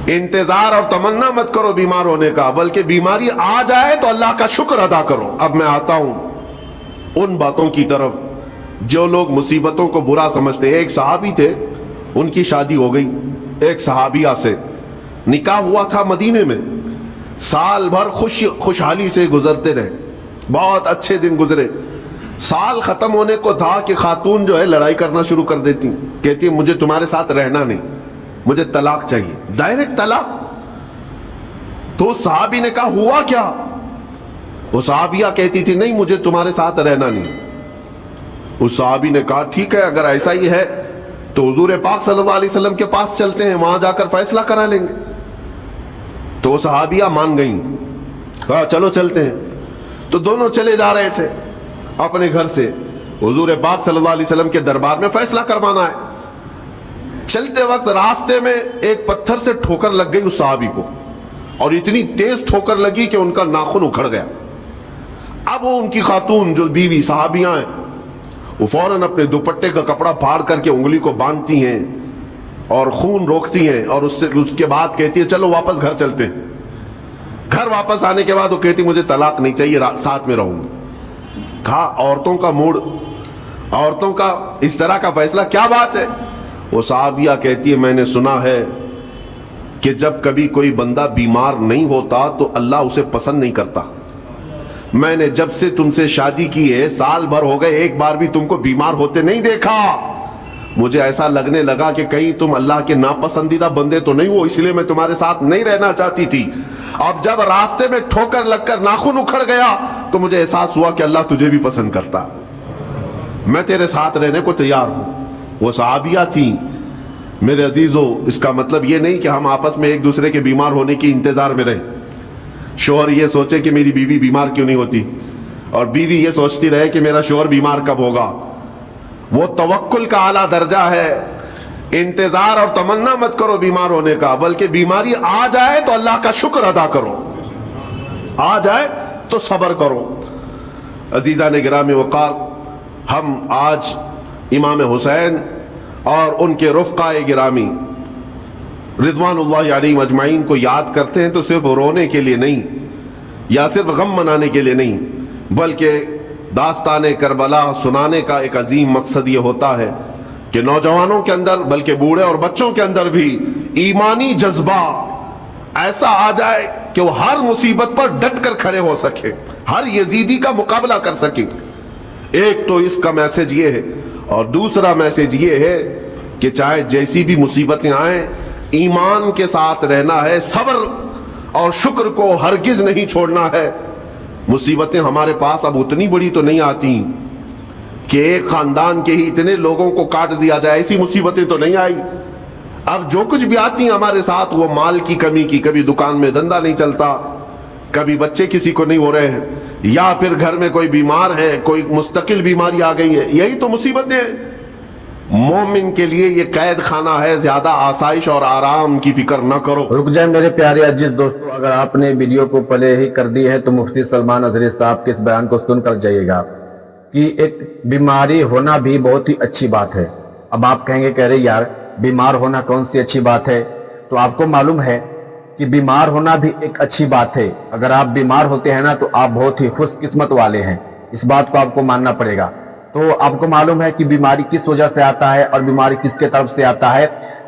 इंतजार और तमन्ना मत करो बीमार होने का, बल्कि बीमारी आ जाए तो अल्लाह का शुक्र अदा करो। अब मैं आता हूं उन बातों की तरफ जो लोग मुसीबतों को बुरा समझते हैं। एक सहाबी थे, उनकी शादी हो गई एक सहाबिया से, निकाह हुआ था मदीने में, साल भर खुशहाली से गुजरते रहे, बहुत अच्छे दिन गुजरे। साल खत्म होने को था कि खातून जो है लड़ाई करना शुरू कर देती, कहती मुझे तुम्हारे साथ रहना नहीं, मुझे तलाक चाहिए, डायरेक्ट तलाक। तो सहाबी ने कहा हुआ क्या? वो सहाबिया कहती थी नहीं मुझे तुम्हारे साथ रहना नहीं। उस सहाबी ने कहा ठीक है, अगर ऐसा ही है तो हुजूर पाक सल्लल्लाहु अलैहि वसल्लम के पास चलते हैं, वहां जाकर फैसला करा लेंगे। तो सहाबिया मान गई, कहा चलो चलते हैं। तो दोनों चले जा रहे थे अपने घर से, हुजूर पाक सल्लल्लाहु अलैहि वसल्लम के दरबार में फैसला करवाना है। चलते वक्त रास्ते में एक पत्थर से ठोकर लग गई उस सहाबी को, और इतनी तेज ठोकर लगी कि उनका नाखून उखड़ गया। अब वो उनकी खातून जो बीवी सहाबियां हैं, वो फौरन अपने दुपट्टे का कपड़ा फाड़ करके उंगली को बांधती हैं और खून रोकती हैं, और उसके बाद कहती है चलो वापस घर चलते हैं। घर वापस आने के बाद वो कहती मुझे तलाक नहीं चाहिए, साथ में रहूंगी। कहा औरतों का मूड, औरतों का इस तरह का फैसला, क्या बात है? वो साहबिया कहती है मैंने सुना है कि जब कभी कोई बंदा बीमार नहीं होता तो अल्लाह उसे पसंद नहीं करता। मैंने जब से तुमसे शादी की है, साल भर हो गए, एक बार भी तुमको बीमार होते नहीं देखा। मुझे ऐसा लगने लगा कि कहीं तुम अल्लाह के नापसंदीदा बंदे तो नहीं हो, इसलिए मैं तुम्हारे साथ नहीं रहना चाहती थी। अब जब रास्ते में ठोकर लगकर नाखून उखड़ गया तो मुझे एहसास हुआ कि अल्लाह तुझे भी पसंद करता, मैं तेरे साथ रहने को तैयार हूं। वो सहाबिया थी मेरे अजीजों। इसका मतलब ये नहीं कि हम आपस में एक दूसरे के बीमार होने की इंतजार में रहे। शोहर ये सोचे कि मेरी बीवी बीमार क्यों नहीं होती, और बीवी ये सोचती रहे कि मेरा शोहर बीमार कब होगा। वो तवक्कुल का आला दर्जा है। इंतजार और तमन्ना मत करो बीमार होने का, बल्कि बीमारी आ जाए तो अल्लाह का शुक्र अदा करो, आ जाए तो सब्र करो। अजीजा ने गिरामी वकार, हम आज इमाम हुसैन और उनके रुफ़क़ाए गिरामी रिज़वानुल्लाहि अलैहिम अजमाइन को याद करते हैं तो सिर्फ रोने के लिए नहीं, या सिर्फ गम मनाने के लिए नहीं, बल्कि दास्तान करबला सुनाने का एक अजीम मकसद ये होता है कि नौजवानों के अंदर, बल्कि बूढ़े और बच्चों के अंदर भी ईमानी जज्बा ऐसा आ जाए कि वो हर मुसीबत पर डट कर खड़े हो सके, हर यजीदी का मुकाबला कर सके। एक तो इसका मैसेज ये है, और दूसरा मैसेज ये है कि चाहे जैसी भी मुसीबतें आए, ईमान के साथ रहना है, सब्र और शुक्र को हरगिज नहीं छोड़ना है। मुसीबतें हमारे पास अब उतनी बड़ी तो नहीं आती कि एक खानदान के ही इतने लोगों को काट दिया जाए, ऐसी मुसीबतें तो नहीं आई। अब जो कुछ भी आती है हमारे साथ, वो माल की कमी की, कभी दुकान में धंधा नहीं चलता, कभी बच्चे किसी को नहीं हो रहे हैं, या फिर घर में कोई बीमार है, कोई मुस्तकिल बीमारी आ गई है, यही तो मुसीबतें हैं। मोमिन के लिए ये कैद खाना है, ज्यादा आसाइश और आराम की फिक्र न करो। रुक जाए मेरे प्यारे अजीज दोस्तों, अगर आपने वीडियो को पहले ही कर दी है तो मुफ्ती सलमान अजहरी साहब के इस बयान को सुनकर जाइएगा कि एक बीमारी होना भी बहुत ही अच्छी बात है। अब आप कहेंगे कह रहे यार बीमार होना कौन सी अच्छी बात है, तो आपको मालूम है कि बीमार होना भी एक अच्छी बात है। अगर आप बीमार होते हैं ना तो आप बहुत ही खुशकिस्मत वाले हैं, इस बात को आपको मानना पड़ेगा। तो आपको मालूम है कि बीमारी किस वजह से आता है और बीमारी किसके तरफ से आता है,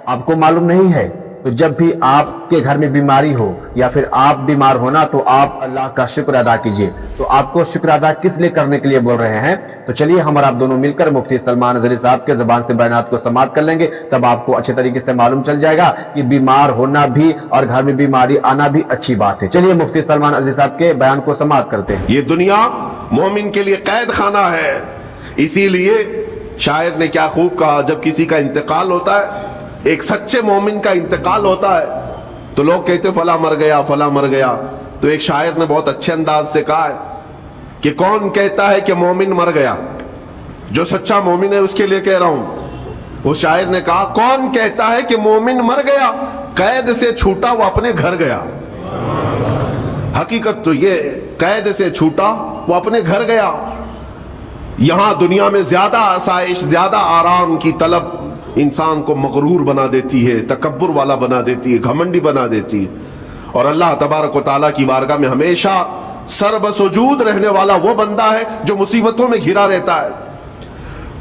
आपको मालूम नहीं है। तो जब भी आपके घर में बीमारी हो या फिर आप बीमार होना तो आप अल्लाह का शुक्र अदा कीजिए। तो आपको शुक्र अदा किस लिए करने के लिए बोल रहे हैं, तो चलिए हम और आप दोनों मिलकर मुफ्ती सलमान अजहरी साहब के ज़बान से बयानात को समाअत कर लेंगे, तब आपको अच्छे तरीके से मालूम चल जाएगा कि बीमार होना भी और घर में बीमारी आना भी अच्छी बात है। चलिए मुफ्ती सलमान अजहरी साहब के बयान को समाअत करते हैं। ये दुनिया मोमिन के लिए कैद खाना है, इसीलिए शायर ने क्या खूब कहा, जब किसी का इंतकाल होता है, एक सच्चे मोमिन का इंतकाल होता है, तो लोग कहते फला मर गया, फला मर गया। तो एक शायर ने बहुत अच्छे अंदाज से कहा है कि कौन कहता है कि मोमिन मर गया, जो सच्चा मोमिन है उसके लिए कह रहा हूं। वो शायर ने कहा कौन कहता है कि मोमिन मर गया, कैद से छूटा वो अपने घर गया। हकीकत तो ये, कैद से छूटा वो अपने घर गया। यहां दुनिया में ज्यादा आसाइश, ज्यादा आराम की तलब इंसान को मगरूर बना देती है, तकब्बुर वाला बना देती है, घमंडी बना देती है। और अल्लाह तबारक व तआला की बारगाह में हमेशा सर्वसुजूद रहने वाला वो बंदा है जो मुसीबतों में घिरा रहता है।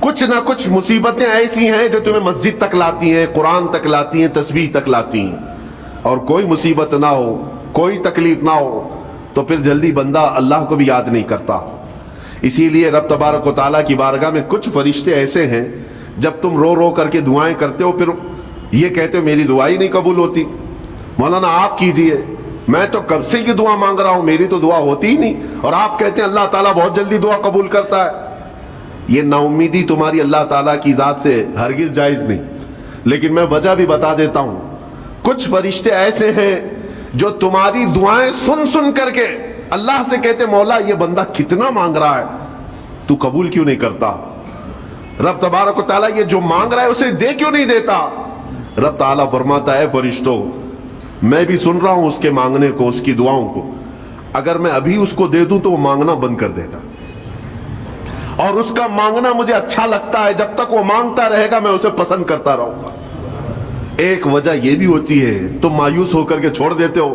कुछ ना कुछ मुसीबतें ऐसी हैं जो तुम्हें मस्जिद तक लाती हैं, कुरान तक लाती हैं, तस्बीह तक लाती हैं। और कोई मुसीबत ना हो, कोई तकलीफ ना हो तो फिर जल्दी बंदा अल्लाह को भी याद नहीं करता। इसीलिए रब तबारक व तआला की बारगाह में कुछ फरिश्ते ऐसे हैं, जब तुम रो रो करके दुआएं करते हो फिर ये कहते हो मेरी दुआ ही नहीं कबूल होती, मौलाना आप कीजिए, मैं तो कब से ये दुआ मांग रहा हूं, मेरी तो दुआ होती ही नहीं। और आप कहते हैं अल्लाह ताला बहुत जल्दी दुआ कबूल करता है। ये नाउमीदी तुम्हारी अल्लाह ताला की जात से हरगिज जायज नहीं। लेकिन मैं वजह भी बता देता हूं, कुछ फरिश्ते ऐसे हैं जो तुम्हारी दुआएं सुन सुन करके अल्लाह से कहते मौला ये बंदा कितना मांग रहा है, तू कबूल क्यों नहीं करता। रब तबारक व तआला ये जो मांग रहा है उसे दे क्यों नहीं देता। रब ताला फरमाता है फरिश्तों मैं भी सुन रहा हूं उसके मांगने को, उसकी दुआओं को, अगर मैं अभी उसको दे दूं तो वो मांगना बंद कर देगा। और उसका मांगना मुझे अच्छा लगता है, जब तक वो मांगता रहेगा मैं उसे पसंद करता रहूंगा। एक वजह यह भी होती है तुम मायूस होकर के छोड़ देते हो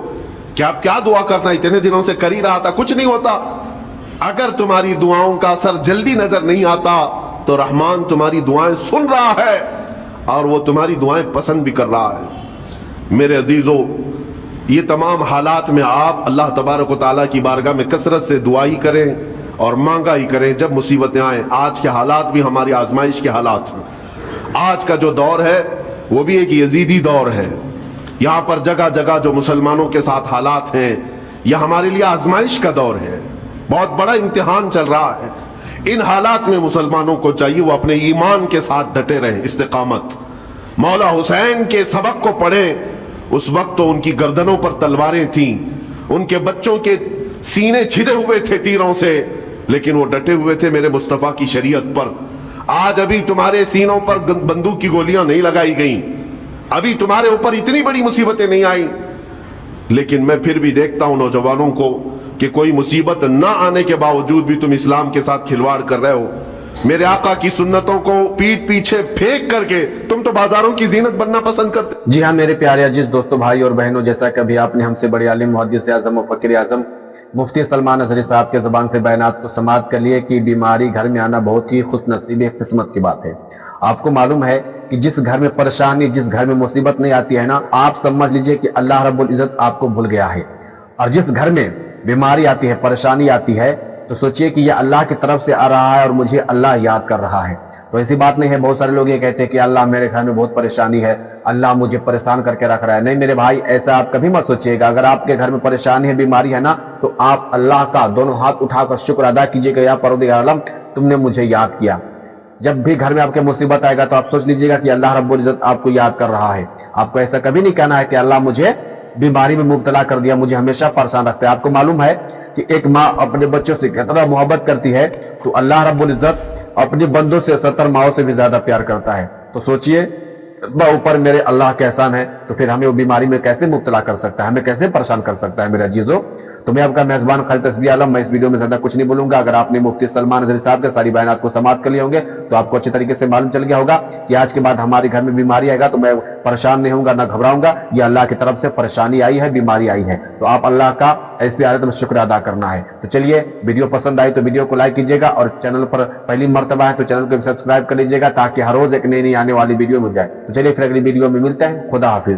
कि आप क्या दुआ करना, इतने दिनों से कर ही रहा था, कुछ नहीं होता। अगर तुम्हारी दुआओं का असर जल्दी नजर नहीं आता तो रहमान तुम्हारी दुआएं सुन रहा है और वो तुम्हारी दुआएं पसंद भी कर रहा है। मेरे अजीजों, ये तमाम हालात में आप अल्लाह तबारक व तआला की बारगाह में कसरत से दुआ ही करें और मांगा ही करें जब मुसीबतें आए। आज के हालात भी हमारी आजमाइश के हालात हैं। आज का जो दौर है वो भी एक यजीदी दौर है। यहाँ पर जगह जगह जो मुसलमानों के साथ हालात हैं, यह हमारे लिए आजमाइश का दौर है, बहुत बड़ा इम्तिहान चल रहा है। इन हालात में मुसलमानों को चाहिए वो अपने ईमान के साथ डटे रहें, इस्तिकामत। मौला हुसैन के सबक को पढ़ें, उस वक्त तो उनकी गर्दनों पर तलवारें थीं, उनके बच्चों के सीने छिदे हुए थे तीरों से, लेकिन वो डटे हुए थे मेरे मुस्तफा की शरीयत पर। आज अभी तुम्हारे सीनों पर बंदूक की गोलियां नहीं लगाई गई, अभी तुम्हारे ऊपर इतनी बड़ी मुसीबतें नहीं आई, लेकिन मैं फिर भी देखता हूं नौजवानों को कि कोई मुसीबत ना आने के बावजूद भी तुम इस्लाम के साथ खिलवाड़ कर रहे हो। मेरे आका की सुन्नतों को पीठ पीछे फेंक करके तुम तो बाजारों की जीनत बनना पसंद करते। जी हाँ मेरे प्यारे अजीज दोस्तों, भाई और बहनों, जैसा कि अभी आपने हमसे बड़े आलिम मुहद्दिस आज़म और फकीर आज़म मुफ्ती सलमान अज़हरी साहब के ज़बान से बयानात को समाअत कर लिए कि बीमारी घर में आना बहुत ही खुशनसीबी किस्मत की बात है। आपको मालूम है कि जिस घर में परेशानी, जिस घर में मुसीबत नहीं आती है ना, आप समझ लीजिए कि अल्लाह रब्बुल इज़्ज़त आपको भूल गया है। और जिस घर में बीमारी आती है, परेशानी आती है, तो सोचिए कि यह अल्लाह की तरफ से आ रहा है और मुझे अल्लाह याद कर रहा है। तो ऐसी बात नहीं है। बहुत सारे लोग ये कहते हैं कि अल्लाह मेरे घर में बहुत परेशानी है, अल्लाह मुझे परेशान करके रख रहा है। नहीं मेरे भाई, ऐसा आप कभी मत सोचिएगा। अगर आपके घर में परेशानी है, बीमारी है ना, तो आप अल्लाह का दोनों हाथ उठाकर शुक्र अदा कीजिएगा, या परवरदिगार आलम तुमने मुझे याद किया। जब भी घर में आपके मुसीबत आएगा तो आप सोच लीजिएगा कि अल्लाह रब्बुल इज़्ज़त आपको याद कर रहा है। आपको ऐसा कभी नहीं कहना है कि अल्लाह मुझे बीमारी में मुब्तला कर दिया, मुझे हमेशा परेशान रखता है। आपको मालूम है कि एक माँ अपने बच्चों से कितना मोहब्बत करती है, तो अल्लाह रब्बुल इज़्ज़त अपने बंदों से 70 माओं से भी ज्यादा प्यार करता है। तो सोचिए इतना ऊपर मेरे अल्लाह के एहसान है, तो फिर हमें वो बीमारी में कैसे मुब्तला कर सकता है, हमें कैसे परेशान कर सकता है। मेरे अजीजों, तो मैं आपका मेजबान खालिद तस्बीह आलम, मैं इस वीडियो में ज्यादा कुछ नहीं बोलूंगा। अगर आपने मुफ्ती सलमान अज़हरी साहब के सारी बयानात को समाअत कर लिए होंगे तो आपको अच्छी तरीके से मालूम चल गया होगा कि आज के बाद हमारे घर में बीमारी आएगा तो मैं परेशान नहीं होऊंगा, ना घबराऊंगा। ये अल्लाह की तरफ से परेशानी आई है, बीमारी आई है, तो आप अल्लाह का ऐसी हालत में शुक्र अदा करना है। तो चलिए, वीडियो पसंद आई तो वीडियो को लाइक कीजिएगा, और चैनल पर पहली मर्तबा है तो चैनल को सब्सक्राइब कर लीजिएगा, ताकि हर रोज एक नई नई आने वाली वीडियो मिल जाए। तो चलिए फिर अगली वीडियो में मिलते हैं। खुदा हाफिज।